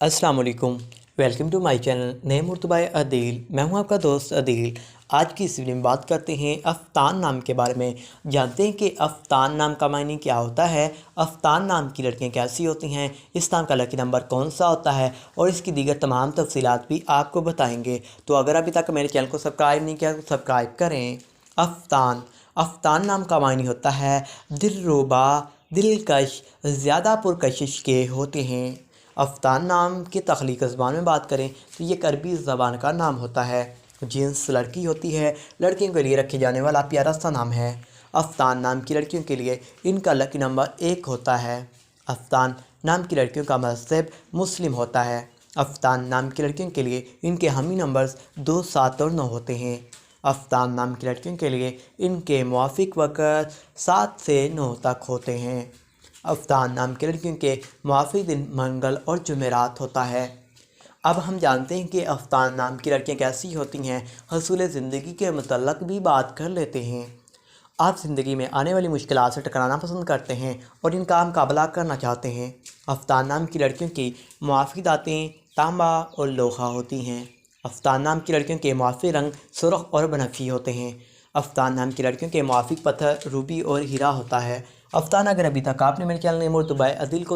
अस्सलाम वालेकुम। Welcome to my channel name मुर्तबाय अदील। मैं हूं आपका दोस्त अदील। आज की इस वीडियो में बात करते हैं अफ़तान नाम के बारे में। जानते हैं कि अफ़तान नाम का मायने क्या होता है, अफ़तान नाम की लड़कियां कैसी होती हैं, इस नाम का लकी नंबर कौन सा होता है और इसकी दीगर तमाम तफसीलात भी आपको बताएंगे। तो अगर अभी तक मेरे चैनल को सब्सक्राइब नहीं किया तो सब्सक्राइब करें। अफ़तान नाम का मायने होता है दिलरुबा, दिलकश, ज़्यादा पुरकशिश के होते हैं। अफ़तान नाम की तख्लीक ज़बान में बात करें तो ये अरबी ज़बान का नाम होता है। जिन्स लड़की होती है, लड़कियों के लिए रखे जाने वाला प्यारा सा नाम है। अफ़तान नाम की लड़कियों के लिए इनका लकी नंबर 1 होता है। अफ़तान नाम की लड़कियों का मज़हब मुस्लिम होता है। अफ़तान नाम की लड़कियों के लिए इनके हमी नंबर्स 2, 7 और 9 होते हैं। अफ़तान नाम की लड़कियों के लिए इनके मुआफ़िक वक़्त 7 से 9 तक होते हैं। अफ़तान नाम की लड़कियों के मुआफ़िक दिन मंगल और जुमेरात होता है। अब हम जानते हैं कि अफ़तान नाम की लड़कियां कैसी होती हैं। हसूल ज़िंदगी के मतलब भी बात कर लेते हैं। आप ज़िंदगी में आने वाली मुश्किलात से टकराना पसंद करते हैं और इनका मुकाबला करना चाहते हैं। अफ़तान नाम की लड़कियों की मुआफ़िक दातें तांबा और लोहा होती हैं। अफ़तान नाम की लड़कियों के मुआफ़िक रंग सुर्ख़ और बनफी होते हैं। अफ़तान नाम की लड़कियों के मुआफ़िक पत्थर रूबी और हीरा होता है। अफ़तान, अगर अभी तक आपने मेरे चैनल नेम मुर्तबाय अदील को